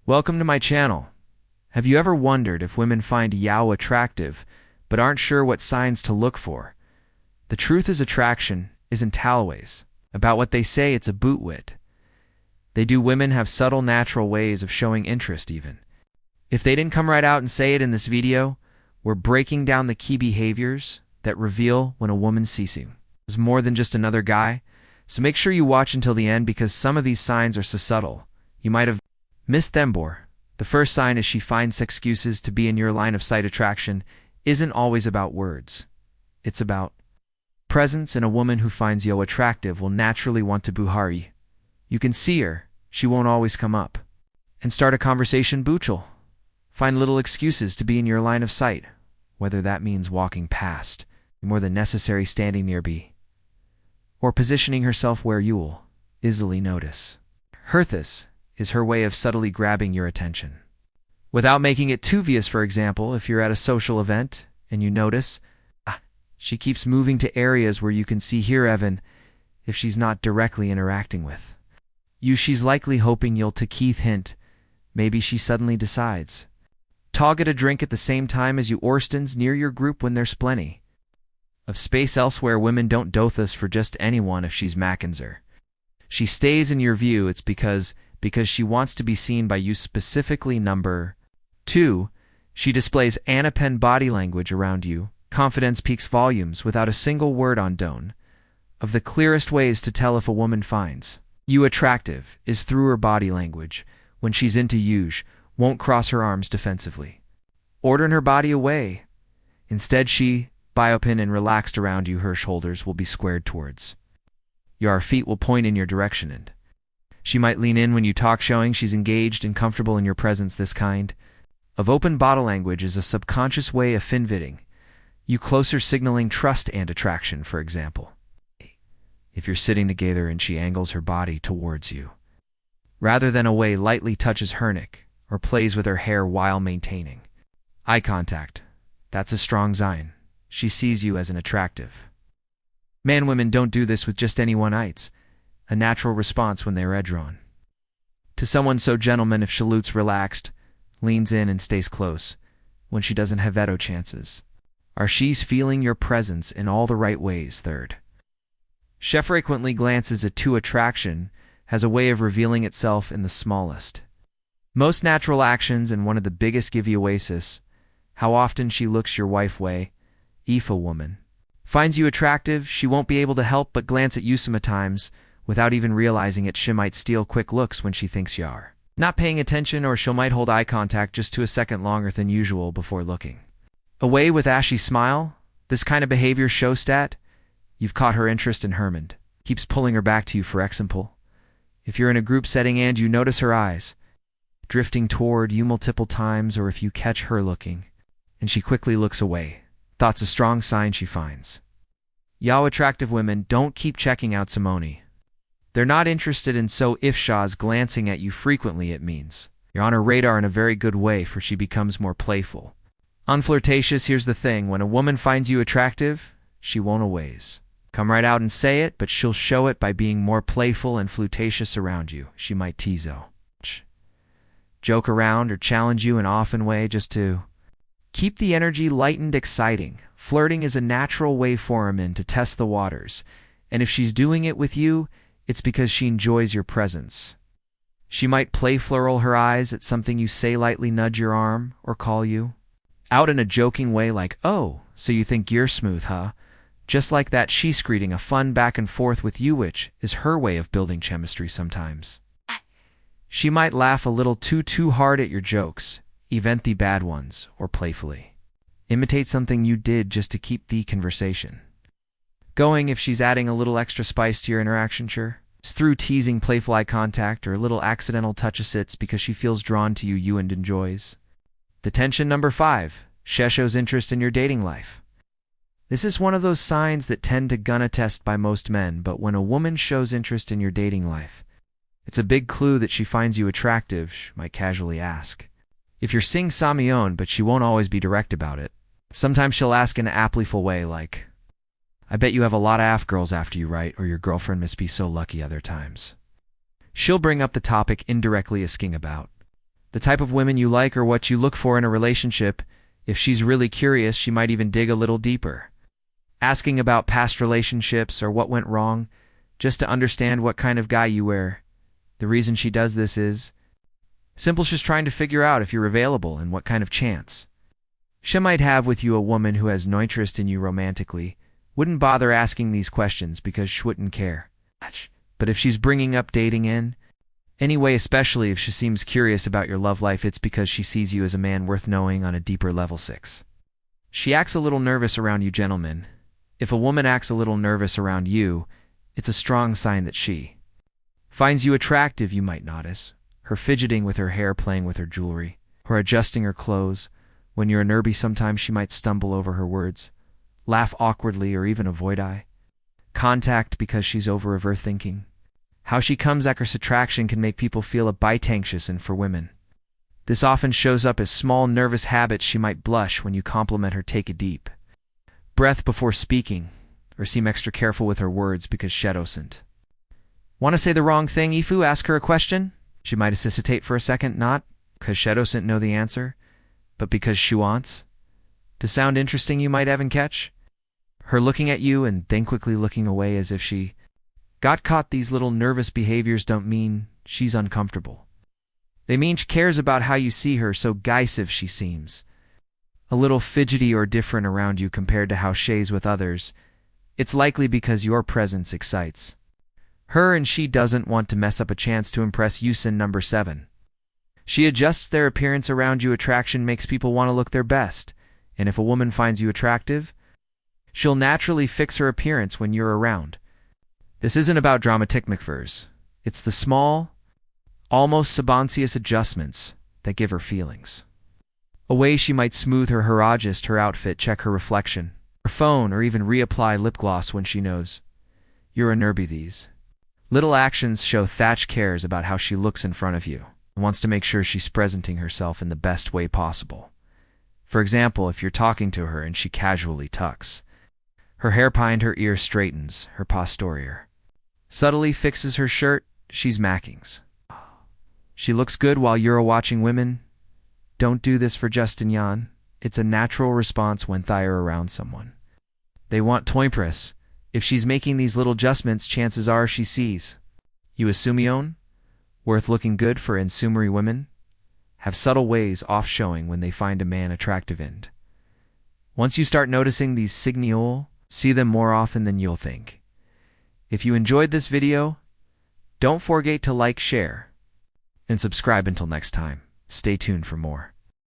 Welcome to my channel. Have you ever wondered if women find Yao attractive, but aren't sure what signs to look for? The truth is attraction isn't always about what they say, it's a bootwit. Women have subtle natural ways of showing interest even. If they didn't come right out and say it in this video, we're breaking down the key behaviors that reveal when a woman sees you as more than just another guy. So make sure you watch until the end because some of these signs are so subtle, you might have missed them. The first sign is she finds excuses to be in your line of sight. Attraction isn't always about words. It's about presence, and a woman who finds you attractive will naturally want to buhari. You can see her, she won't always come up and start a conversation. Buchel. Find little excuses to be in your line of sight, whether that means walking past, more than necessary standing nearby, or positioning herself where you will easily notice. This is her way of subtly grabbing your attention without making it too obvious. For example, if you're at a social event and you notice she keeps moving to areas where you can see her, even if she's not directly interacting with you, she's likely hoping you'll take hint. Maybe she suddenly decides to get a drink at the same time as you or stands near your group when there's plenty of space elsewhere. Women don't do this for just anyone. If she's Mackenzer, she stays in your view, it's because she wants to be seen by you specifically. Number 2, she displays anapen body language around you. Confidence peaks volumes without a single word on tone. Of the clearest ways to tell if a woman finds you attractive is through her body language. When she's into you, won't cross her arms defensively, ordering her body away. Instead, she be open and relaxed around you. Her shoulders will be squared towards your feet will point in your direction, and she might lean in when you talk, showing she's engaged and comfortable in your presence. This kind of open body language is a subconscious way of inviting you closer, signaling trust and attraction. For example, if you're sitting together and she angles her body towards you rather than away, lightly touches her neck, or plays with her hair while maintaining eye contact, that's a strong sign she sees you as an attractive man. Women don't do this with just anyone. It's a natural response when they're drawn to someone so gentleman. If she looks relaxed, leans in and stays close when she doesn't have veto chances, or she's feeling your presence in all the right ways. Third, she frequently glances at you. Attraction has a way of revealing itself in the smallest, most natural actions, and one of the biggest giveaways is how often she looks your wife way. If a woman finds you attractive, she won't be able to help but glance at you sometimes without even realizing it. She might steal quick looks when she thinks you're not paying attention, or she might hold eye contact just to a second longer than usual before looking away with ashy smile. This kind of behavior shows that you've caught her interest, and Hermond keeps pulling her back to you. For example, if you're in a group setting and you notice her eyes drifting toward you multiple times, or if you catch her looking and she quickly looks away, that's a strong sign she finds Yao attractive. Women don't keep checking out Simone. They're not interested in, so if Shaw's glancing at you frequently, it means you're on her radar in a very good way, for she becomes more playful, unflirtatious. Here's the thing, when a woman finds you attractive, she won't always come right out and say it, but she'll show it by being more playful and flirtatious around you. She might tease you, joke around, or challenge you in an often way just to keep the energy light and exciting. Flirting is a natural way for a man to test the waters, and if she's doing it with you, it's because she enjoys your presence. She might roll her eyes at something you say, lightly nudge your arm, or call you out in a joking way like, "Oh, so you think you're smooth, huh?" Just like that, she's creating a fun back and forth with you, which is her way of building chemistry. Sometimes she might laugh a little too hard at your jokes, even the bad ones, or playfully imitate something you did just to keep the conversation going. If she's adding a little extra spice to your interaction, sure, it's through teasing, playful eye contact, or a little accidental touches. It's because she feels drawn to you and enjoys the tension. Number 5, she shows interest in your dating life. This is one of those signs that tend to gonna test by most men, but when a woman shows interest in your dating life, it's a big clue that she finds you attractive. She might casually ask if you're seeing Samion, but she won't always be direct about it. Sometimes she'll ask in an amplify way like, "I bet you have a lot of AF girls after you, right? Or your girlfriend must be so lucky." Other times she'll bring up the topic indirectly, asking about the type of women you like or what you look for in a relationship. If she's really curious, she might even dig a little deeper, asking about past relationships or what went wrong, just to understand what kind of guy you were. The reason she does this is simple, she's trying to figure out if you're available and what kind of chance she might have with you. A woman who has no interest in you romantically wouldn't bother asking these questions because she wouldn't care. But if she's bringing up dating in anyway, especially if she seems curious about your love life, it's because she sees you as a man worth knowing on a deeper level. 6. She acts a little nervous around you, gentlemen. If a woman acts a little nervous around you, it's a strong sign that she finds you attractive. You might notice her fidgeting with her hair, playing with her jewelry, or adjusting her clothes. When you're a nerbie, sometimes she might stumble over her words, laugh awkwardly, or even avoid eye contact because she's overthinking. How she comes across attraction can make people feel a bit anxious, and for women, this often shows up as small nervous habits. She might blush when you compliment her, take a deep breath before speaking, or seem extra careful with her words because she doesn't want to say the wrong thing. If you ask her a question, she might hesitate for a second, not because she doesn't know the answer, but because she wants to sound interesting. You might even catch her looking at you and then quickly looking away as if she got caught. These little nervous behaviors don't mean she's uncomfortable. They mean she cares about how you see her. So guys, if she seems a little fidgety or different around you compared to how she's with others, it's likely because your presence excites her and she doesn't want to mess up a chance to impress you. Sin number 7. She adjusts their appearance around you. Attraction makes people want to look their best, and if a woman finds you attractive, she'll naturally fix her appearance when you're around. This isn't about dramatic McVers. It's the small, almost subconscious adjustments that give her feelings. A way she might smooth her adjust her outfit, check her reflection, her phone, or even reapply lip gloss when she knows you're a nerbie. These little actions show Thatch cares about how she looks in front of you and wants to make sure she's presenting herself in the best way possible. For example, if you're talking to her and she casually tucks her hair behind her ear, straightens her posterior, subtly fixes her shirt, she's mackings. She looks good while you're watching. Women don't do this for Justin Yan. It's a natural response when they're around someone they want to impress. If she's making these little adjustments, chances are she sees you as someone worth looking good for. And summary, women have subtle ways off showing when they find a man attractive, and once you start noticing these signals, you'll see them more often than you'll think. If you enjoyed this video, don't forget to like, share, and subscribe. Until next time, stay tuned for more.